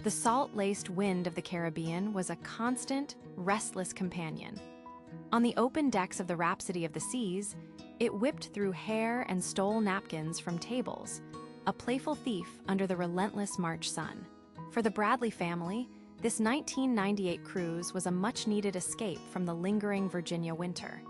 The salt-laced wind of the Caribbean was a constant, restless companion. On the open decks of the Rhapsody of the Seas, it whipped through hair and stole napkins from tables, a playful thief under the relentless March sun. For the Bradley family, this 1998 cruise was a much-needed escape from the lingering Virginia winter.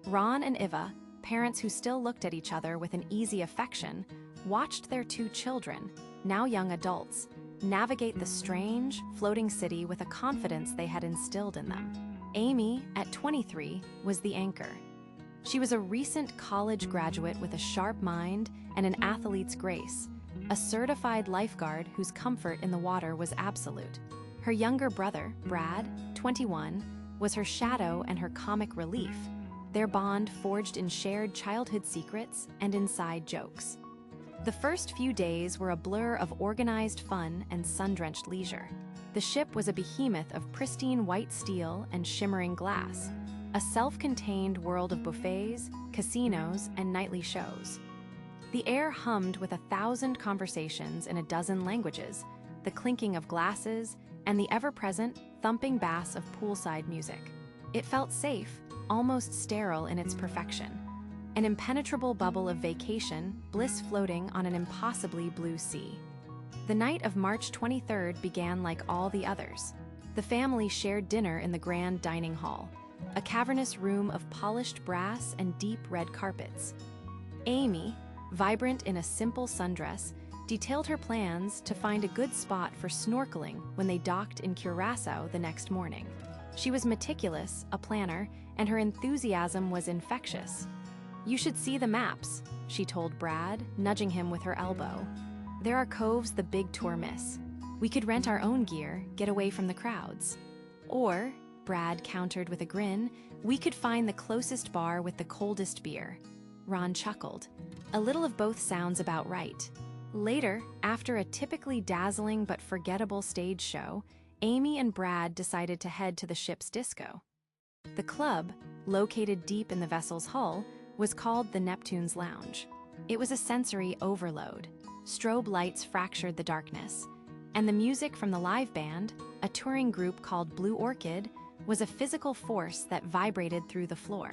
Ron and Iva, parents who still looked at each other with an easy affection, watched their two children, now young adults, navigate the strange, floating city with a confidence they had instilled in them. Amy, at 23, was the anchor. She was a recent college graduate with a sharp mind and an athlete's grace, a certified lifeguard whose comfort in the water was absolute. Her younger brother, Brad, 21, was her shadow and her comic relief, their bond forged in shared childhood secrets and inside jokes. The first few days were a blur of organized fun and sun-drenched leisure. The ship was a behemoth of pristine white steel and shimmering glass, a self-contained world of buffets, casinos, and nightly shows. The air hummed with 1,000 conversations in a dozen languages, the clinking of glasses, and the ever-present, thumping bass of poolside music. It felt safe, almost sterile in its perfection. An impenetrable bubble of vacation, bliss floating on an impossibly blue sea. The night of March 23rd began like all the others. The family shared dinner in the grand dining hall, a cavernous room of polished brass and deep red carpets. Amy, vibrant in a simple sundress, detailed her plans to find a good spot for snorkeling when they docked in Curaçao the next morning. She was meticulous, a planner, and her enthusiasm was infectious. "You should see the maps," she told Brad, nudging him with her elbow. "There are coves the big tour miss. We could rent our own gear, get away from the crowds. Or," Brad countered with a grin, "we could find the closest bar with the coldest beer." Ron chuckled. A little of both sounds about right. Later, after a typically dazzling but forgettable stage show, Amy and Brad decided to head to the ship's disco. The club, located deep in the vessel's hull, was called the Neptune's Lounge. It was a sensory overload. Strobe lights fractured the darkness, and the music from the live band, a touring group called Blue Orchid, was a physical force that vibrated through the floor.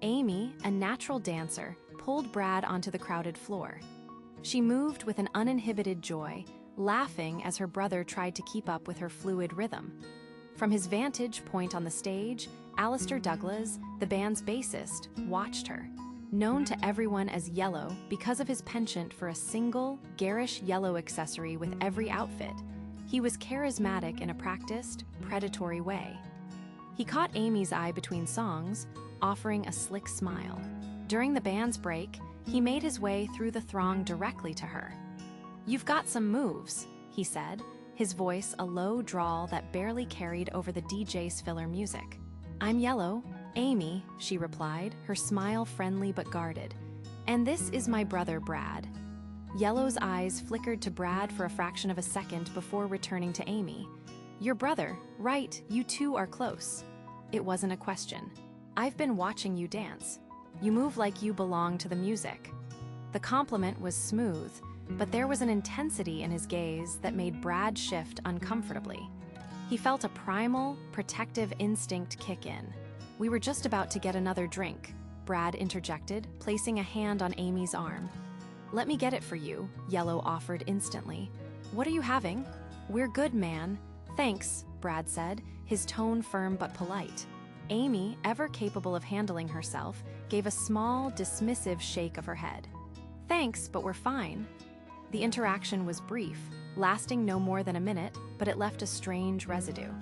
Amy, a natural dancer, pulled Brad onto the crowded floor. She moved with an uninhibited joy, laughing as her brother tried to keep up with her fluid rhythm. From his vantage point on the stage, Alistair Douglas, the band's bassist, watched her. Known to everyone as Yellow because of his penchant for a single, garish yellow accessory with every outfit, he was charismatic in a practiced, predatory way. He caught Amy's eye between songs, offering a slick smile. During the band's break, he made his way through the throng directly to her. "You've got some moves," he said, his voice a low drawl that barely carried over the DJ's filler music. "I'm Yellow, Amy," she replied, her smile friendly but guarded. "And this is my brother, Brad." Yellow's eyes flickered to Brad for a fraction of a second before returning to Amy. "Your brother, right, you two are close." It wasn't a question. "I've been watching you dance. You move like you belong to the music." The compliment was smooth, but there was an intensity in his gaze that made Brad shift uncomfortably. He felt a primal, protective instinct kick in. "We were just about to get another drink," Brad interjected, placing a hand on Amy's arm. "Let me get it for you," Yellow offered instantly. "What are you having?" "We're good, man. Thanks," Brad said, his tone firm but polite. Amy, ever capable of handling herself, gave a small, dismissive shake of her head. "Thanks, but we're fine." The interaction was brief, lasting no more than a minute, but it left a strange residue.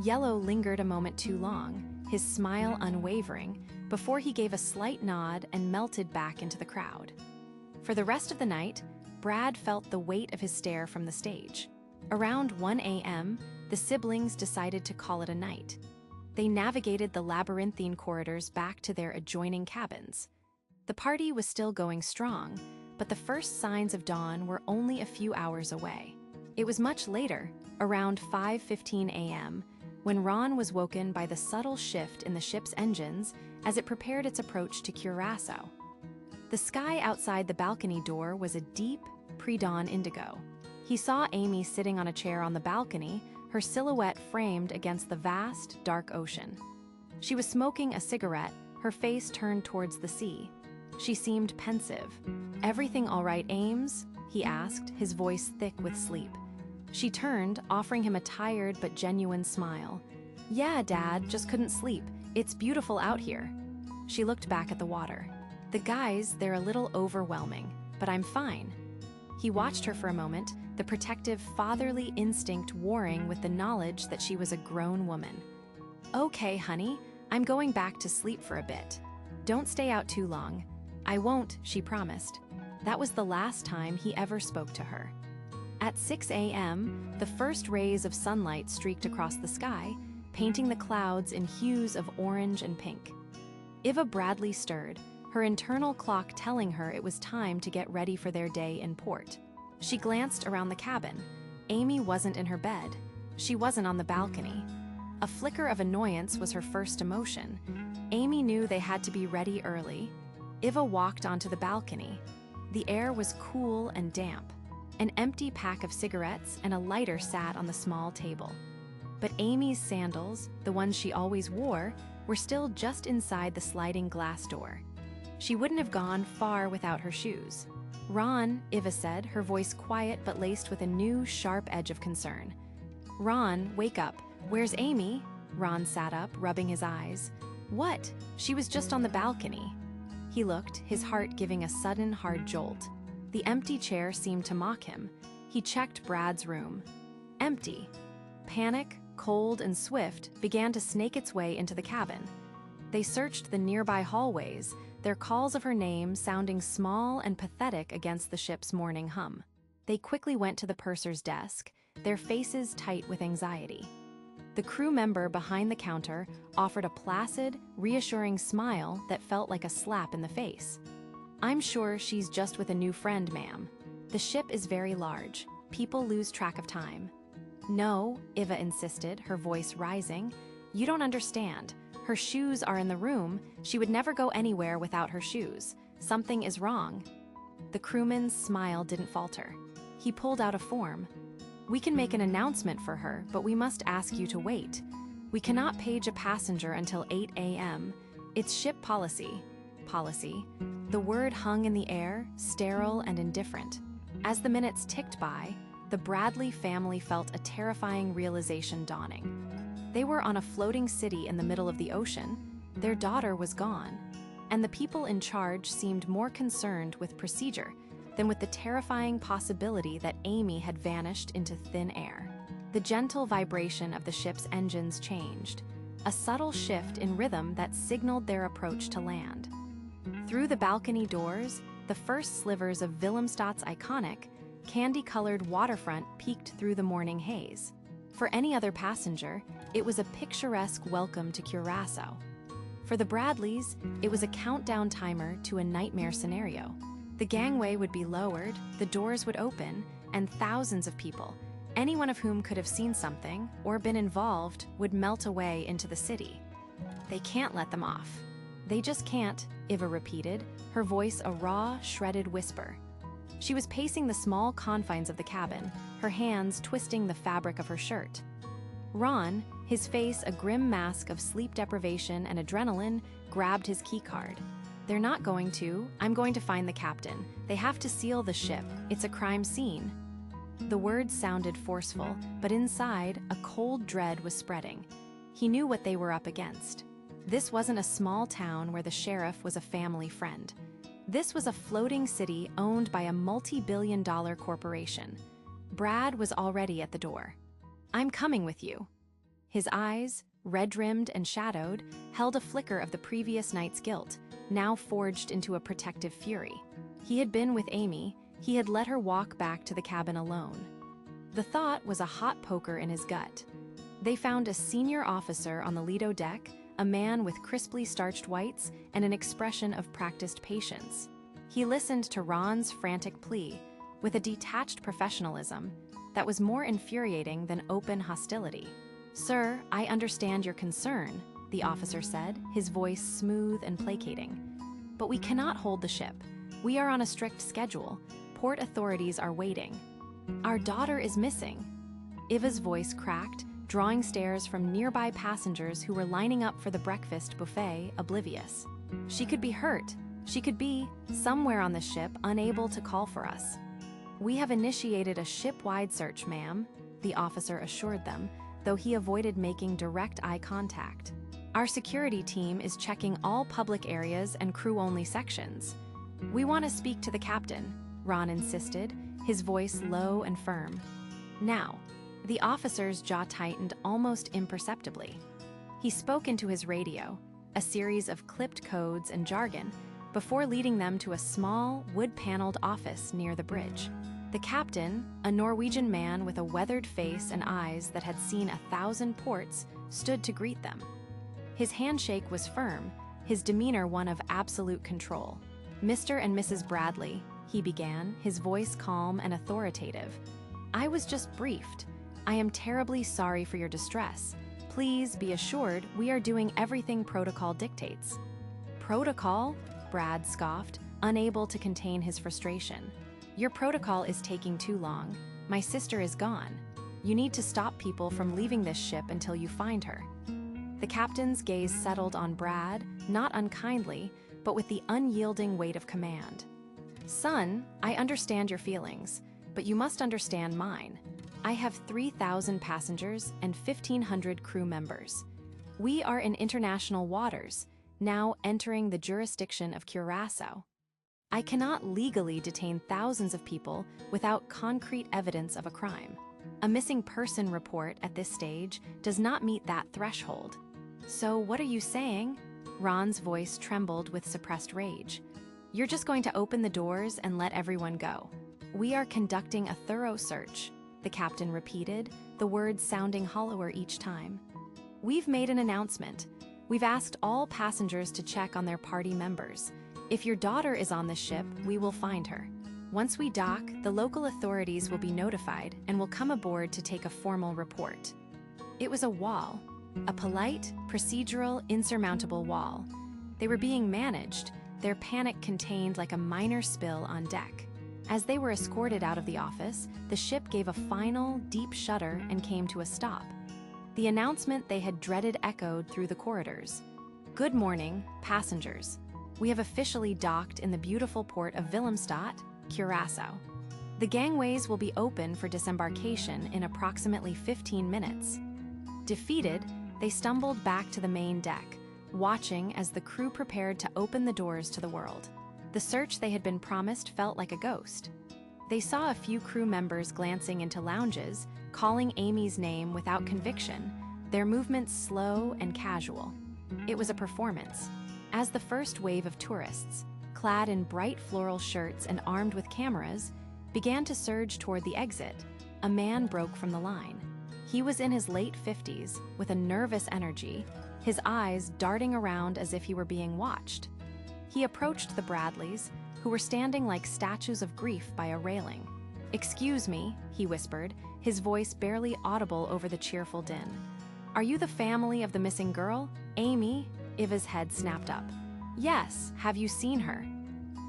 Yellow lingered a moment too long, his smile unwavering, before he gave a slight nod and melted back into the crowd. For the rest of the night, Brad felt the weight of his stare from the stage. Around 1 a.m., the siblings decided to call it a night. They navigated the labyrinthine corridors back to their adjoining cabins. The party was still going strong, but the first signs of dawn were only a few hours away. It was much later, around 5:15 a.m., when Ron was woken by the subtle shift in the ship's engines as it prepared its approach to Curaçao. The sky outside the balcony door was a deep, pre-dawn indigo. He He saw Amy sitting on a chair on the balcony, her silhouette framed against the vast, dark ocean. She was smoking a cigarette, her face turned towards the sea. She seemed pensive. "Everything all right, Ames?" he asked, his voice thick with sleep. She turned, offering him a tired but genuine smile. "Yeah, Dad, just couldn't sleep. It's beautiful out here." She looked back at the water. "The guys, they're a little overwhelming, but I'm fine." He watched her for a moment, the protective fatherly instinct warring with the knowledge that she was a grown woman. "Okay, honey, I'm going back to sleep for a bit. Don't stay out too long." "I won't," she promised. That was the last time he ever spoke to her. At 6 a.m., the first rays of sunlight streaked across the sky, painting the clouds in hues of orange and pink. Eva Bradley stirred, her internal clock telling her it was time to get ready for their day in port. She glanced around the cabin. Amy wasn't in her bed. She wasn't on the balcony. A flicker of annoyance was her first emotion. Amy knew they had to be ready early. Eva walked onto the balcony. The air was cool and damp. An empty pack of cigarettes and a lighter sat on the small table. But Amy's sandals, the ones she always wore, were still just inside the sliding glass door. She wouldn't have gone far without her shoes. "Ron," Eva said, her voice quiet but laced with a new, sharp edge of concern. "Ron, wake up. Where's Amy?" Ron sat up, rubbing his eyes. "What? She was just on the balcony." He looked, his heart giving a sudden, hard jolt. The empty chair seemed to mock him. He checked Brad's room. Empty. Panic, cold and swift, began to snake its way into the cabin. They searched the nearby hallways, their calls of her name sounding small and pathetic against the ship's morning hum. They quickly went to the purser's desk, their faces tight with anxiety. The crew member behind the counter offered a placid, reassuring smile that felt like a slap in the face. "I'm sure she's just with a new friend, ma'am. The ship is very large. People lose track of time." "No," Eva insisted, her voice rising. "You don't understand. Her shoes are in the room. She would never go anywhere without her shoes. Something is wrong." The crewman's smile didn't falter. He pulled out a form. "We can make an announcement for her, but we must ask you to wait. We cannot page a passenger until 8 a.m. It's ship policy." Policy. The word hung in the air, sterile and indifferent. As the minutes ticked by, the Bradley family felt a terrifying realization dawning. They were on a floating city in the middle of the ocean. Their daughter was gone, and the people in charge seemed more concerned with procedure than with the terrifying possibility that Amy had vanished into thin air. The gentle vibration of the ship's engines changed, a subtle shift in rhythm that signaled their approach to land. Through the balcony doors, the first slivers of Willemstad's iconic, candy-colored waterfront peeked through the morning haze. For any other passenger, it was a picturesque welcome to Curaçao. For the Bradleys, it was a countdown timer to a nightmare scenario. The gangway would be lowered, the doors would open, and thousands of people, any one of whom could have seen something or been involved, would melt away into the city. "They can't let them off. They just can't," Eva repeated, her voice a raw, shredded whisper. She was pacing the small confines of the cabin, her hands twisting the fabric of her shirt. Ron, his face a grim mask of sleep deprivation and adrenaline, grabbed his keycard. "They're not going to. I'm going to find the captain. They have to seal the ship. It's a crime scene." The words sounded forceful, but inside, a cold dread was spreading. He knew what they were up against. This wasn't a small town where the sheriff was a family friend. This was a floating city owned by a multi-billion-dollar corporation. Brad was already at the door. "I'm coming with you." His eyes, red-rimmed and shadowed, held a flicker of the previous night's guilt, now forged into a protective fury. He had been with Amy. He had let her walk back to the cabin alone. The thought was a hot poker in his gut. They found a senior officer on the Lido deck, a man with crisply starched whites and an expression of practiced patience. He listened to Ron's frantic plea with a detached professionalism that was more infuriating than open hostility. "Sir, I understand your concern," the officer said, his voice smooth and placating. "But we cannot hold the ship. We are on a strict schedule. Port authorities are waiting." Our daughter is missing. Iva's voice cracked, drawing stares from nearby passengers who were lining up for the breakfast buffet, oblivious. She could be hurt. She could be somewhere on the ship, unable to call for us. We have initiated a ship-wide search, ma'am, the officer assured them, though he avoided making direct eye contact. Our security team is checking all public areas and crew-only sections. We want to speak to the captain, Ron insisted, his voice low and firm. Now, the officer's jaw tightened almost imperceptibly. He spoke into his radio, a series of clipped codes and jargon, before leading them to a small, wood-paneled office near the bridge. The captain, a Norwegian man with a weathered face and eyes that had seen 1,000 ports, stood to greet them. His handshake was firm, his demeanor one of absolute control. "Mr. and Mrs. Bradley," he began, his voice calm and authoritative. "I was just briefed. I am terribly sorry for your distress. Please be assured we are doing everything protocol dictates." "Protocol?" Brad scoffed, unable to contain his frustration. "Your protocol is taking too long. My sister is gone. You need to stop people from leaving this ship until you find her." The captain's gaze settled on Brad, not unkindly, but with the unyielding weight of command. "Son, I understand your feelings, but you must understand mine. I have 3,000 passengers and 1,500 crew members. We are in international waters, now entering the jurisdiction of Curaçao. I cannot legally detain thousands of people without concrete evidence of a crime. A missing person report at this stage does not meet that threshold." "So what are you saying?" Ron's voice trembled with suppressed rage. "You're just going to open the doors and let everyone go?" "We are conducting a thorough search," the captain repeated, the words sounding hollower each time. "We've made an announcement. We've asked all passengers to check on their party members. If your daughter is on the ship, we will find her. Once we dock, the local authorities will be notified and will come aboard to take a formal report." It was a wall, a polite, procedural, insurmountable wall. They were being managed, their panic contained like a minor spill on deck. As they were escorted out of the office, the ship gave a final, deep shudder and came to a stop. The announcement they had dreaded echoed through the corridors. "Good morning, passengers. We have officially docked in the beautiful port of Willemstad, Curaçao. The gangways will be open for disembarkation in approximately 15 minutes." Defeated, they stumbled back to the main deck, watching as the crew prepared to open the doors to the world. The search they had been promised felt like a ghost. They saw a few crew members glancing into lounges, calling Amy's name without conviction, their movements slow and casual. It was a performance. As the first wave of tourists, clad in bright floral shirts and armed with cameras, began to surge toward the exit, a man broke from the line. He was in his late 50s, with a nervous energy, his eyes darting around as if he were being watched. He approached the Bradleys, who were standing like statues of grief by a railing. "Excuse me," he whispered, his voice barely audible over the cheerful din. "Are you the family of the missing girl, Amy?" Iva's head snapped up. "Yes, have you seen her?"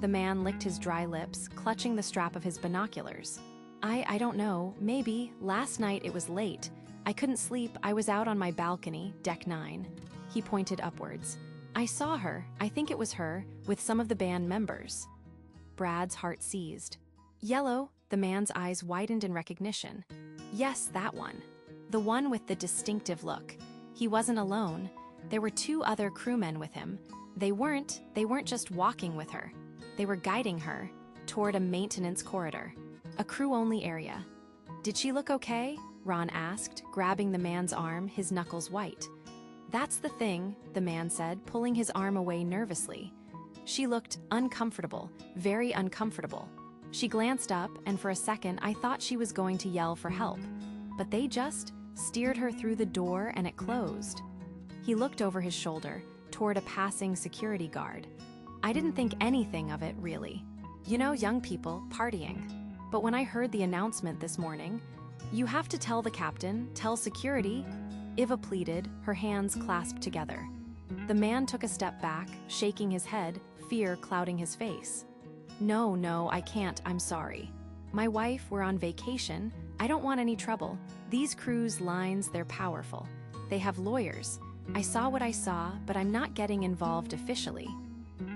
The man licked his dry lips, clutching the strap of his binoculars. I don't know, maybe. Last night it was late. I couldn't sleep, I was out on my balcony, deck 9. He pointed upwards. "I saw her, I think it was her, with some of the band members." Brad's heart seized. "Yellow," the man's eyes widened in recognition. "Yes, that one. The one with the distinctive look. He wasn't alone. There were 2 other crewmen with him. They weren't just walking with her. They were guiding her toward a maintenance corridor, a crew-only area." "Did she look okay?" Ron asked, grabbing the man's arm, his knuckles white. "That's the thing," the man said, pulling his arm away nervously. "She looked uncomfortable, very uncomfortable. She glanced up, and for a second I thought she was going to yell for help. But they just steered her through the door and it closed." He looked over his shoulder, toward a passing security guard. "I didn't think anything of it, really. You know, young people, partying. But when I heard the announcement this morning, you have to tell the captain, tell security," Iva pleaded, her hands clasped together. The man took a step back, shaking his head, fear clouding his face. No, I can't, I'm sorry." My wife, we're on vacation. I don't want any trouble. These cruise lines, they're powerful. They have lawyers. I saw what I saw, but I'm not getting involved officially."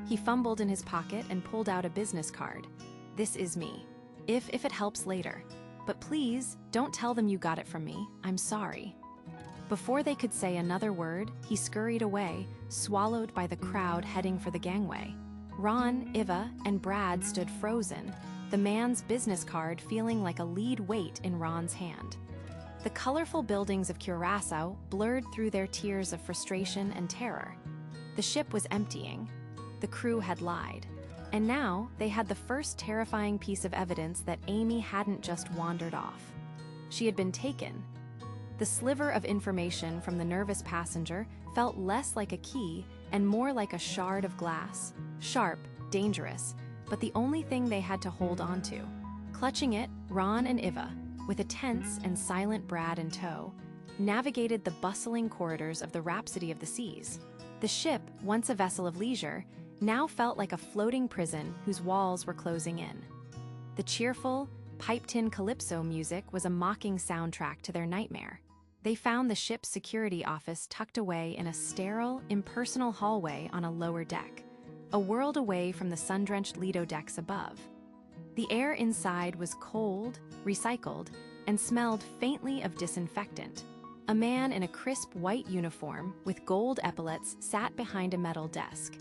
He fumbled in his pocket and pulled out a business card. "This is me. If it helps later. But please, don't tell them you got it from me. I'm sorry." Before they could say another word, he scurried away, swallowed by the crowd heading for the gangway. Ron, Iva, and Brad stood frozen, the man's business card feeling like a lead weight in Ron's hand. The colorful buildings of Curaçao blurred through their tears of frustration and terror. The ship was emptying. The crew had lied. And now they had the first terrifying piece of evidence that Amy hadn't just wandered off. She had been taken. The sliver of information from the nervous passenger felt less like a key and more like a shard of glass. Sharp, dangerous, but the only thing they had to hold on to. Clutching it, Ron and Iva, with a tense and silent Brad in tow, navigated the bustling corridors of the Rhapsody of the Seas. The ship, once a vessel of leisure, now felt like a floating prison whose walls were closing in. The cheerful, piped-in calypso music was a mocking soundtrack to their nightmare. They found the ship's security office tucked away in a sterile, impersonal hallway on a lower deck, a world away from the sun-drenched Lido decks above. The air inside was cold, recycled, and smelled faintly of disinfectant. A man in a crisp white uniform with gold epaulets sat behind a metal desk.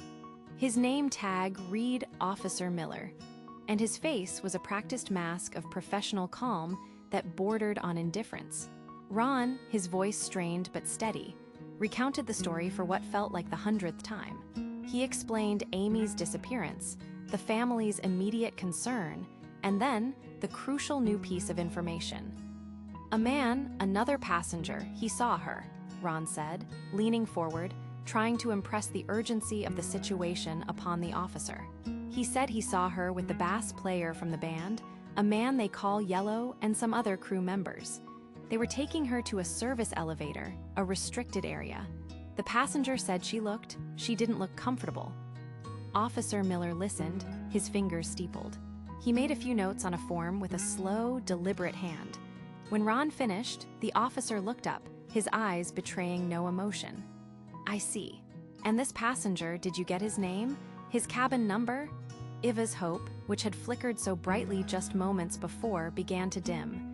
His name tag read Officer Miller, and his face was a practiced mask of professional calm that bordered on indifference. Ron, his voice strained but steady, recounted the story for what felt like the 100th time. He explained Amy's disappearance, the family's immediate concern, and then the crucial new piece of information. "A man, another passenger, he saw her," Ron said, leaning forward, trying to impress the urgency of the situation upon the officer. "He said he saw her with the bass player from the band, a man they call Yellow, and some other crew members. They were taking her to a service elevator, a restricted area. The passenger said she didn't look comfortable." Officer Miller listened, his fingers steepled. He made a few notes on a form with a slow, deliberate hand. When Ron finished, the officer looked up, his eyes betraying no emotion. "I see. And this passenger, did you get his name? His cabin number?" Iva's hope, which had flickered so brightly just moments before, began to dim.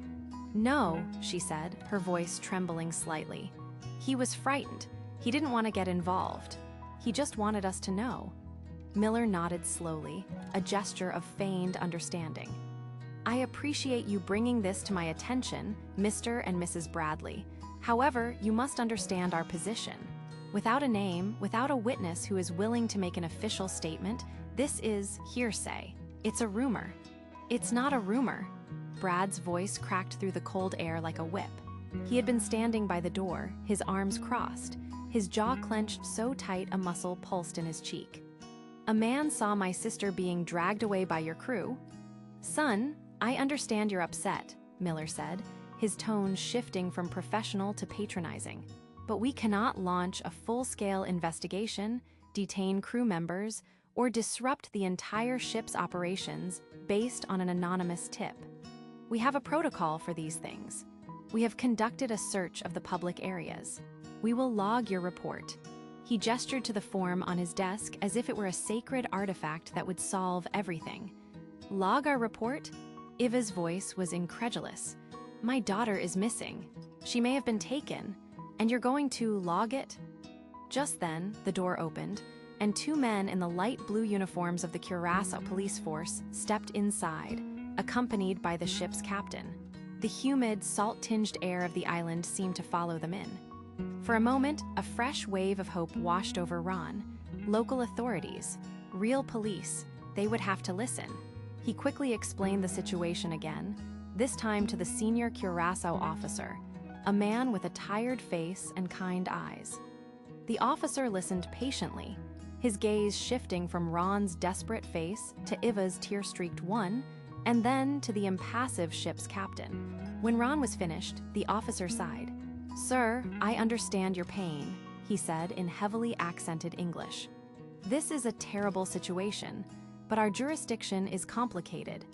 "No," she said, her voice trembling slightly. "He was frightened. He didn't want to get involved. He just wanted us to know." Miller nodded slowly, a gesture of feigned understanding. "I appreciate you bringing this to my attention, Mr. and Mrs. Bradley. However, you must understand our position. Without a name, without a witness who is willing to make an official statement, this is hearsay. It's a rumor." "It's not a rumor." Brad's voice cracked through the cold air like a whip. He had been standing by the door, his arms crossed, his jaw clenched so tight a muscle pulsed in his cheek. "A man saw my sister being dragged away by your crew." "Son, I understand you're upset," Miller said, his tone shifting from professional to patronizing. "But we cannot launch a full-scale investigation, detain crew members, or disrupt the entire ship's operations based on an anonymous tip. We have a protocol for these things. We have conducted a search of the public areas. We will log your report." He gestured to the form on his desk as if it were a sacred artifact that would solve everything. "Log our report?" Iva's voice was incredulous. "My daughter is missing. She may have been taken. And you're going to log it?" Just then, the door opened, and two men in the light blue uniforms of the Curaçao police force stepped inside, accompanied by the ship's captain. The humid, salt-tinged air of the island seemed to follow them in. For a moment, a fresh wave of hope washed over Ron. Local authorities, real police, they would have to listen. He quickly explained the situation again, this time to the senior Curaçao officer, a man with a tired face and kind eyes. The officer listened patiently, his gaze shifting from Ron's desperate face to Iva's tear-streaked one, and then to the impassive ship's captain. When Ron was finished, the officer sighed. "Sir, I understand your pain," he said in heavily accented English. "This is a terrible situation, but our jurisdiction is complicated.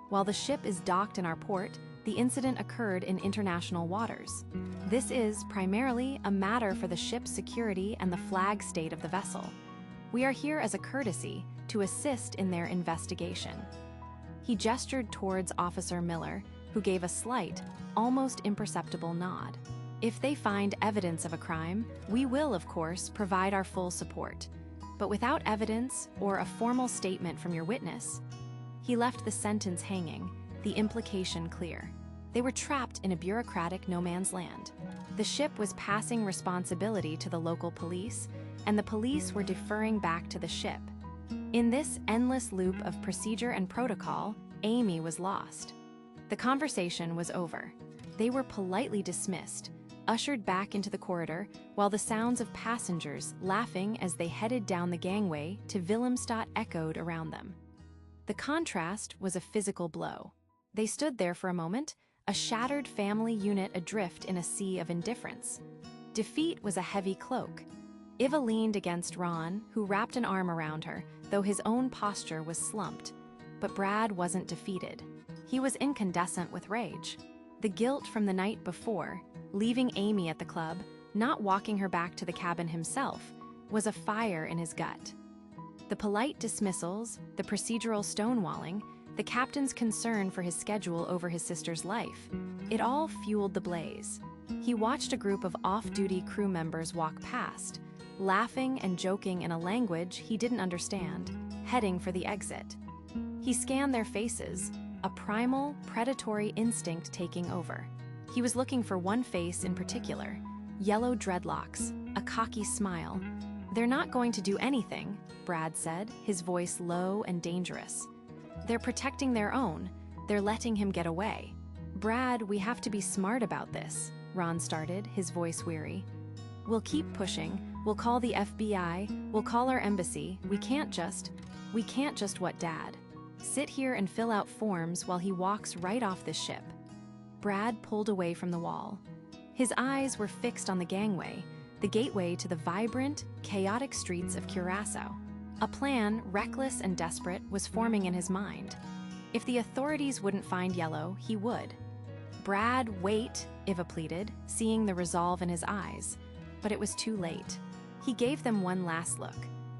While the ship is docked in our port, the incident occurred in international waters. This is primarily a matter for the ship's security and the flag state of the vessel. We are here as a courtesy to assist in their investigation." He gestured towards Officer Miller, who gave a slight, almost imperceptible nod. "If they find evidence of a crime, we will, of course, provide our full support. But without evidence or a formal statement from your witness," he left the sentence hanging, the implication clear. They were trapped in a bureaucratic no man's land. The ship was passing responsibility to the local police, and the police were deferring back to the ship. In this endless loop of procedure and protocol, Amy was lost. The conversation was over. They were politely dismissed, ushered back into the corridor, while the sounds of passengers laughing as they headed down the gangway to Willemstad echoed around them. The contrast was a physical blow. They stood there for a moment, a shattered family unit adrift in a sea of indifference. Defeat was a heavy cloak. Iva leaned against Ron, who wrapped an arm around her, though his own posture was slumped. But Brad wasn't defeated. He was incandescent with rage. The guilt from the night before, leaving Amy at the club, not walking her back to the cabin himself, was a fire in his gut. The polite dismissals, the procedural stonewalling, the captain's concern for his schedule over his sister's life, it all fueled the blaze. He watched a group of off-duty crew members walk past, laughing and joking in a language he didn't understand, heading for the exit. He scanned their faces, a primal, predatory instinct taking over. He was looking for one face in particular, yellow dreadlocks, a cocky smile. "They're not going to do anything," Brad said, his voice low and dangerous. "They're protecting their own. They're letting him get away." "Brad, we have to be smart about this," Ron started, his voice weary. "We'll keep pushing. We'll call the FBI. We'll call our embassy. We can't just what, Dad? Sit here and fill out forms while he walks right off this ship." Brad pulled away from the wall. His eyes were fixed on the gangway, the gateway to the vibrant, chaotic streets of Curaçao. A plan, reckless and desperate, was forming in his mind. If the authorities wouldn't find Yellow, he would. "Brad, wait," Iva pleaded, seeing the resolve in his eyes. But it was too late. He gave them one last look,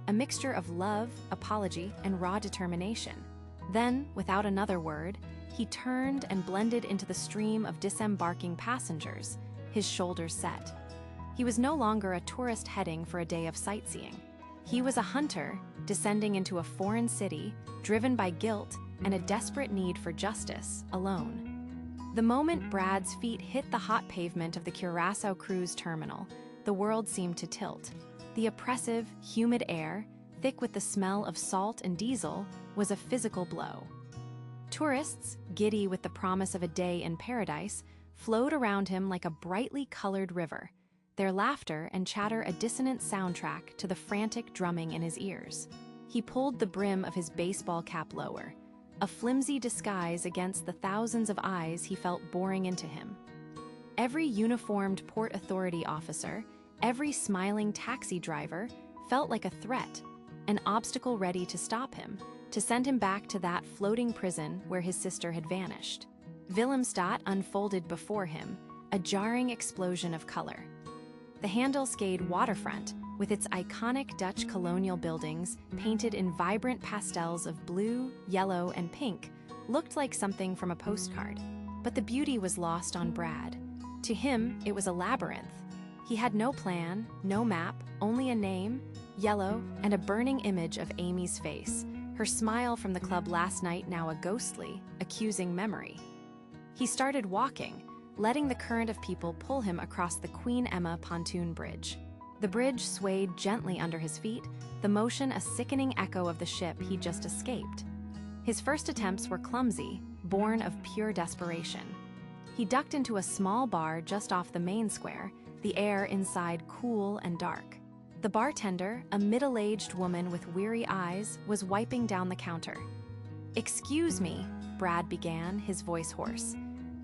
a mixture of love, apology, and raw determination. Then, without another word, he turned and blended into the stream of disembarking passengers, his shoulders set. He was no longer a tourist heading for a day of sightseeing. He was a hunter, descending into a foreign city, driven by guilt and a desperate need for justice, alone. The moment Brad's feet hit the hot pavement of the Curaçao cruise terminal, the world seemed to tilt. The oppressive, humid air, thick with the smell of salt and diesel, was a physical blow. Tourists, giddy with the promise of a day in paradise, flowed around him like a brightly colored river, their laughter and chatter a dissonant soundtrack to the frantic drumming in his ears. He pulled the brim of his baseball cap lower, a flimsy disguise against the thousands of eyes he felt boring into him. Every uniformed Port Authority officer, every smiling taxi driver, felt like a threat, an obstacle ready to stop him, to send him back to that floating prison where his sister had vanished. Willemstad unfolded before him, a jarring explosion of color. The Handelsgade waterfront, with its iconic Dutch colonial buildings painted in vibrant pastels of blue, yellow, and pink, looked like something from a postcard. But the beauty was lost on Brad. To him, it was a labyrinth. He had no plan, no map, only a name, Yellow, and a burning image of Amy's face, her smile from the club last night now a ghostly, accusing memory. He started walking, letting the current of people pull him across the Queen Emma pontoon bridge. The bridge swayed gently under his feet, the motion a sickening echo of the ship he'd just escaped. His first attempts were clumsy, born of pure desperation. He ducked into a small bar just off the main square, the air inside cool and dark. The bartender, a middle-aged woman with weary eyes, was wiping down the counter. "Excuse me," Brad began, his voice hoarse.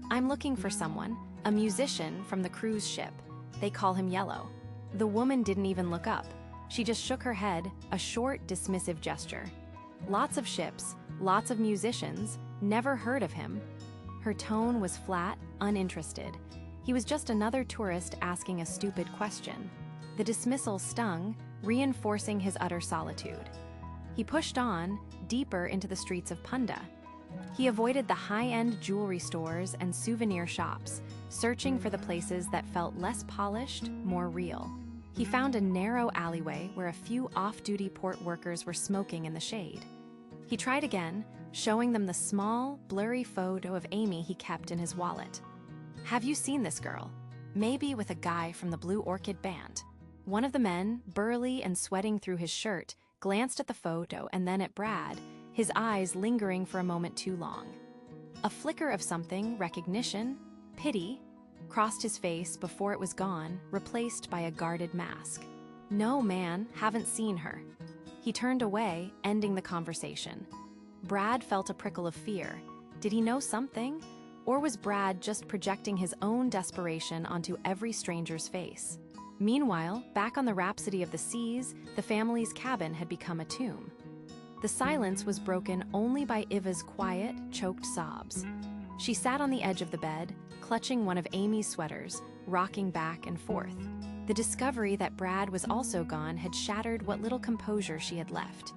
"I'm looking for someone, a musician from the cruise ship. They call him Yellow." The woman didn't even look up. She just shook her head, a short, dismissive gesture. "Lots of ships, lots of musicians, Never heard of him. Her tone was flat, uninterested. He was just another tourist asking a stupid question. The dismissal stung, reinforcing his utter solitude. He pushed on, deeper into the streets of Punda. He avoided the high-end jewelry stores and souvenir shops, searching for the places that felt less polished, more real. He found a narrow alleyway where a few off-duty port workers were smoking in the shade. He tried again, showing them the small, blurry photo of Amy he kept in his wallet. "Have you seen this girl? Maybe with a guy from the Blue Orchid Band." One of the men, burly and sweating through his shirt, glanced at the photo and then at Brad, his eyes lingering for a moment too long. A flicker of something, recognition, pity, crossed his face before it was gone, replaced by a guarded mask. "No, man, haven't seen her." He turned away, ending the conversation. Brad felt a prickle of fear. Did he know something? Or was Brad just projecting his own desperation onto every stranger's face? Meanwhile, back on the Rhapsody of the Seas, the family's cabin had become a tomb. The silence was broken only by Iva's quiet, choked sobs. She sat on the edge of the bed, clutching one of Amy's sweaters, rocking back and forth. The discovery that Brad was also gone had shattered what little composure she had left.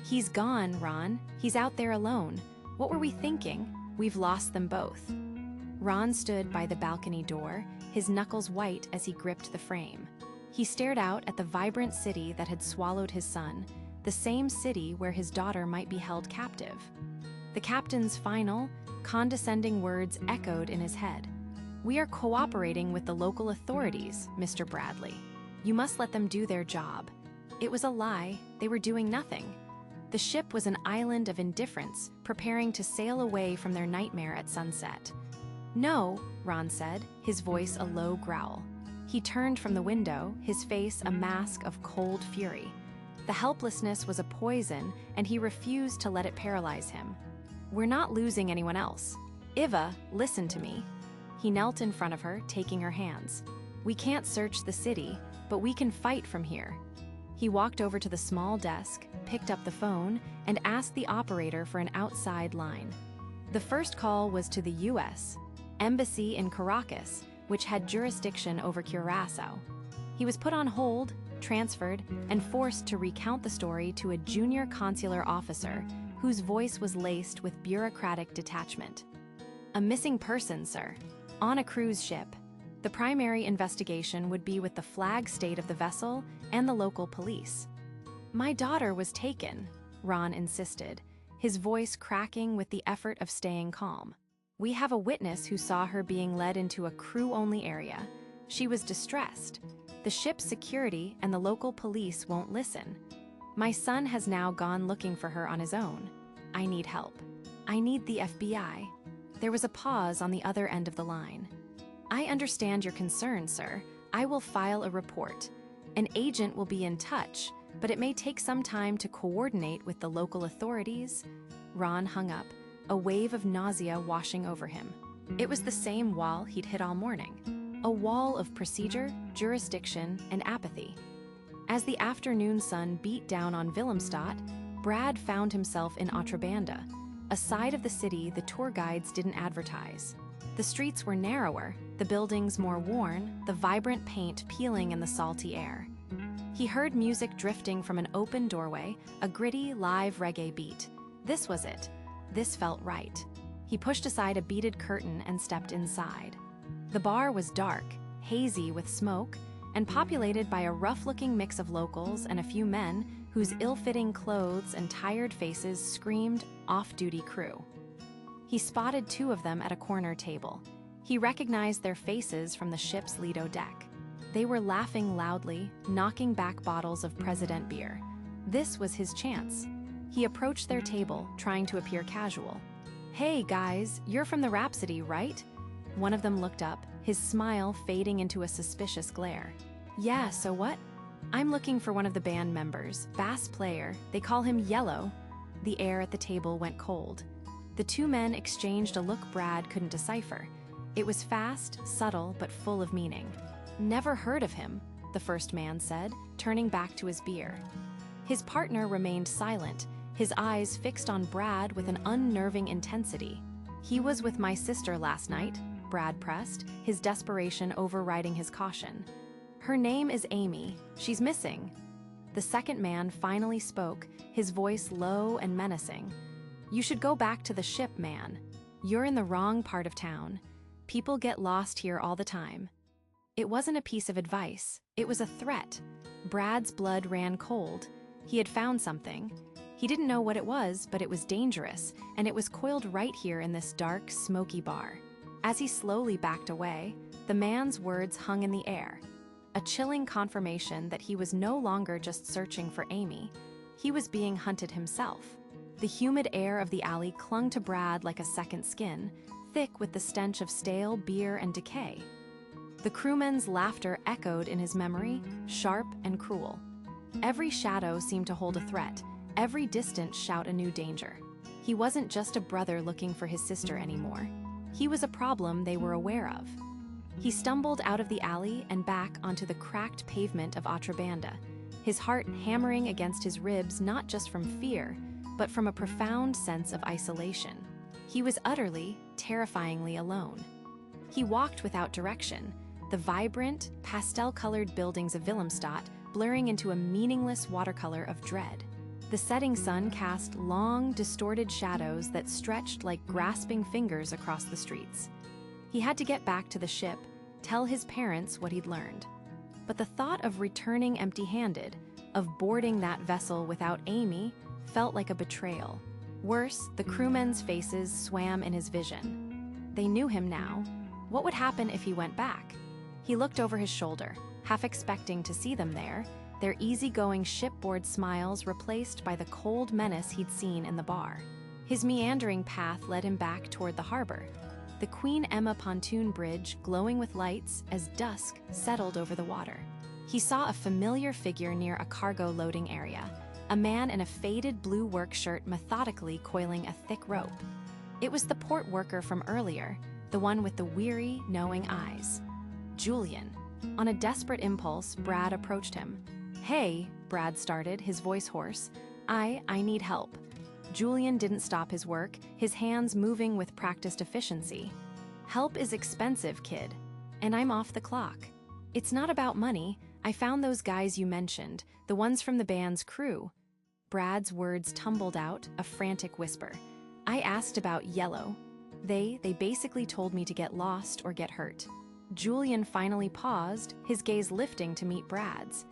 "He's gone, Ron. He's out there alone. What were we thinking? We've lost them both." Ron stood by the balcony door, his knuckles white as he gripped the frame. He stared out at the vibrant city that had swallowed his son, the same city where his daughter might be held captive. The captain's final, condescending words echoed in his head. "We are cooperating with the local authorities, Mr. Bradley. You must let them do their job." It was a lie. They were doing nothing. The ship was an island of indifference, preparing to sail away from their nightmare at sunset. "No," Ron said, his voice a low growl. He turned from the window, his face a mask of cold fury. The helplessness was a poison, and he refused to let it paralyze him. "We're not losing anyone else. Iva, listen to me." He knelt in front of her, taking her hands. "We can't search the city, but we can fight from here." He walked over to the small desk, picked up the phone, and asked the operator for an outside line. The first call was to the U.S. Embassy in Caracas, which had jurisdiction over Curaçao. He was put on hold, transferred, and forced to recount the story to a junior consular officer whose voice was laced with bureaucratic detachment. "A missing person, sir. On a cruise ship. The primary investigation would be with the flag state of the vessel and the local police." "My daughter was taken," Ron insisted, his voice cracking with the effort of staying calm. "We have a witness who saw her being led into a crew-only area. She was distressed. The ship's security and the local police won't listen. My son has now gone looking for her on his own. I need help. I need the FBI." There was a pause on the other end of the line. "I understand your concern, sir. I will file a report. An agent will be in touch, but it may take some time to coordinate with the local authorities." Ron hung up, a wave of nausea washing over him. It was the same wall he'd hit all morning. A wall of procedure, jurisdiction, and apathy. As the afternoon sun beat down on Willemstad, Brad found himself in Otrabanda, a side of the city the tour guides didn't advertise. The streets were narrower, the buildings more worn, the vibrant paint peeling in the salty air. He heard music drifting from an open doorway, a gritty, live reggae beat. This was it. This felt right. He pushed aside a beaded curtain and stepped inside. The bar was dark, hazy with smoke, and populated by a rough-looking mix of locals and a few men whose ill-fitting clothes and tired faces screamed off-duty crew. He spotted two of them at a corner table. He recognized their faces from the ship's Lido deck. They were laughing loudly, knocking back bottles of President beer. This was his chance. He approached their table, trying to appear casual. "Hey, guys, you're from the Rhapsody, right?" One of them looked up, his smile fading into a suspicious glare. "Yeah, so what?" "I'm looking for one of the band members, bass player. They call him Yellow." The air at the table went cold. The two men exchanged a look Brad couldn't decipher. It was fast, subtle, but full of meaning. "Never heard of him," the first man said, turning back to his beer. His partner remained silent, his eyes fixed on Brad with an unnerving intensity. "He was with my sister last night," Brad pressed, his desperation overriding his caution. "Her name is Amy. She's missing." The second man finally spoke, his voice low and menacing. "You should go back to the ship, man. You're in the wrong part of town. People get lost here all the time." It wasn't a piece of advice. It was a threat. Brad's blood ran cold. He had found something. He didn't know what it was, but it was dangerous, and it was coiled right here in this dark, smoky bar. As he slowly backed away, the man's words hung in the air, a chilling confirmation that he was no longer just searching for Amy. He was being hunted himself. The humid air of the alley clung to Brad like a second skin, thick with the stench of stale beer and decay. The crewmen's laughter echoed in his memory, sharp and cruel. Every shadow seemed to hold a threat, every distant shout a new danger. He wasn't just a brother looking for his sister anymore. He was a problem they were aware of. He stumbled out of the alley and back onto the cracked pavement of Atrabanda, his heart hammering against his ribs not just from fear, but from a profound sense of isolation. He was utterly, terrifyingly alone. He walked without direction, the vibrant, pastel-colored buildings of Willemstad blurring into a meaningless watercolor of dread. The setting sun cast long, distorted shadows that stretched like grasping fingers across the streets. He had to get back to the ship, tell his parents what he'd learned. But the thought of returning empty-handed, of boarding that vessel without Amy, felt like a betrayal. Worse, the crewmen's faces swam in his vision. They knew him now. What would happen if he went back? He looked over his shoulder, half expecting to see them there, their easygoing shipboard smiles replaced by the cold menace he'd seen in the bar. His meandering path led him back toward the harbor, the Queen Emma pontoon bridge glowing with lights as dusk settled over the water. He saw a familiar figure near a cargo loading area, a man in a faded blue work shirt methodically coiling a thick rope. It was the port worker from earlier, the one with the weary, knowing eyes. Julian. On a desperate impulse, Brad approached him. "Hey," Brad started, his voice hoarse. I need help." Julian didn't stop his work, his hands moving with practiced efficiency. "Help is expensive, kid. And I'm off the clock. It's not about money. I found those guys you mentioned, the ones from the band's crew." Brad's words tumbled out, a frantic whisper. "I asked about Yellow. They basically told me to get lost or get hurt." Julian finally paused, his gaze lifting to meet Brad's.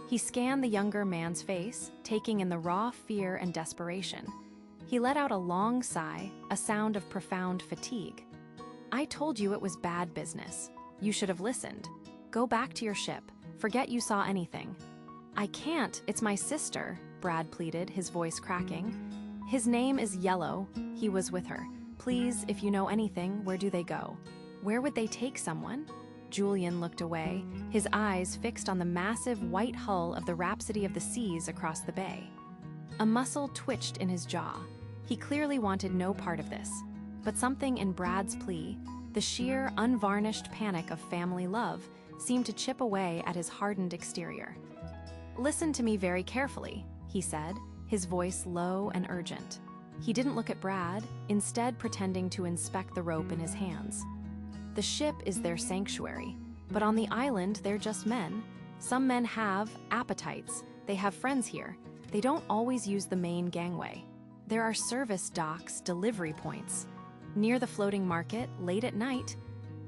He scanned the younger man's face, taking in the raw fear and desperation. He let out a long sigh, a sound of profound fatigue. "I told you it was bad business. You should have listened. Go back to your ship. Forget you saw anything." "I can't, it's my sister," Brad pleaded, his voice cracking. "His name is Yellow. He was with her. Please, if you know anything, where do they go?" "Where would they take someone?" Julian looked away, his eyes fixed on the massive white hull of the Rhapsody of the Seas across the bay. A muscle twitched in his jaw. He clearly wanted no part of this. But something in Brad's plea, the sheer, unvarnished panic of family love, seemed to chip away at his hardened exterior. "Listen to me very carefully," he said, his voice low and urgent. He didn't look at Brad, instead pretending to inspect the rope in his hands. "The ship is their sanctuary, but on the island they're just men. Some men have appetites, they have friends here. They don't always use the main gangway. There are service docks, delivery points. Near the floating market, late at night,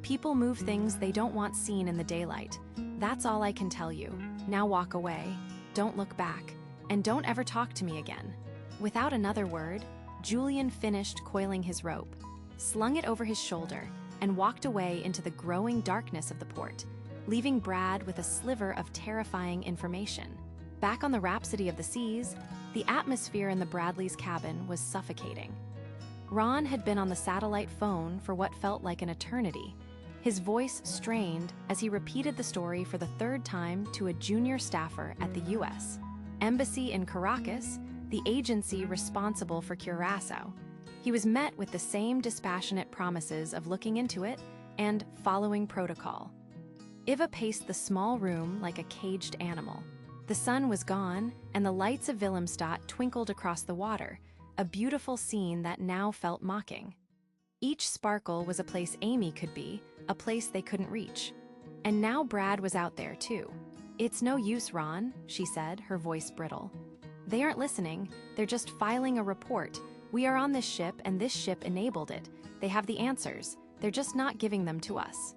people move things they don't want seen in the daylight. That's all I can tell you. Now walk away, don't look back, and don't ever talk to me again." Without another word, Julian finished coiling his rope, slung it over his shoulder, and walked away into the growing darkness of the port, leaving Brad with a sliver of terrifying information. Back on the Rhapsody of the Seas, the atmosphere in the Bradley's cabin was suffocating. Ron had been on the satellite phone for what felt like an eternity, his voice strained as he repeated the story for the third time to a junior staffer at the U.S. Embassy in Caracas, the agency responsible for Curaçao. He was met with the same dispassionate promises of looking into it and following protocol. Iva paced the small room like a caged animal. The sun was gone, and the lights of Willemstad twinkled across the water, a beautiful scene that now felt mocking. Each sparkle was a place Amy could be, a place they couldn't reach. And now Brad was out there, too. "It's no use, Ron," she said, her voice brittle. "They aren't listening, they're just filing a report. We are on this ship, and this ship enabled it. They have the answers, they're just not giving them to us."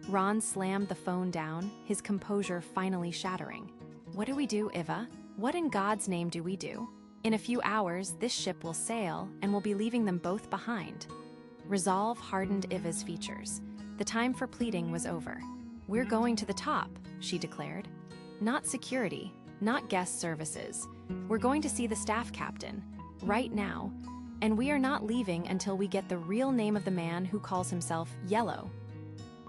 Ron slammed the phone down, his composure finally shattering. "What do we do, Iva? What in God's name do we do? In a few hours, this ship will sail, and we'll be leaving them both behind." Resolve hardened Iva's features. The time for pleading was over. "We're going to the top," she declared. "Not security, not guest services. We're going to see the staff captain, right now, and we are not leaving until we get the real name of the man who calls himself Yellow."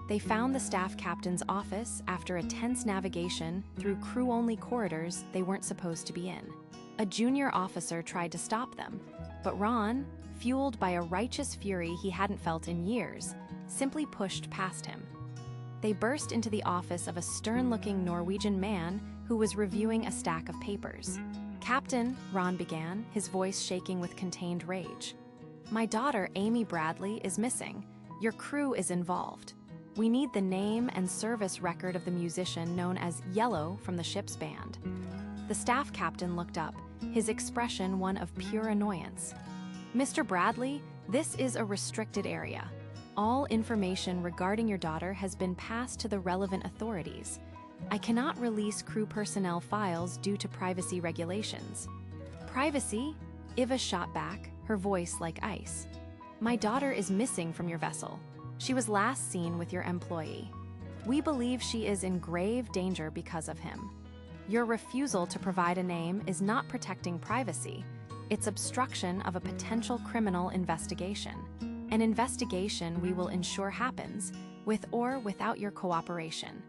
They found the staff captain's office after a tense navigation through crew-only corridors they weren't supposed to be in. A junior officer tried to stop them, but Ron, fueled by a righteous fury he hadn't felt in years, simply pushed past him. They burst into the office of a stern-looking Norwegian man who was reviewing a stack of papers. "Captain," Ron began, his voice shaking with contained rage. "My daughter, Amy Bradley, is missing. Your crew is involved. We need the name and service record of the musician known as Yellow from the ship's band." The staff captain looked up, his expression one of pure annoyance. "Mr. Bradley, this is a restricted area. All information regarding your daughter has been passed to the relevant authorities. I cannot release crew personnel files due to privacy regulations." "Privacy?" Iva shot back, her voice like ice. "My daughter is missing from your vessel. She was last seen with your employee. We believe she is in grave danger because of him. Your refusal to provide a name is not protecting privacy. It's obstruction of a potential criminal investigation. An investigation we will ensure happens, with or without your cooperation.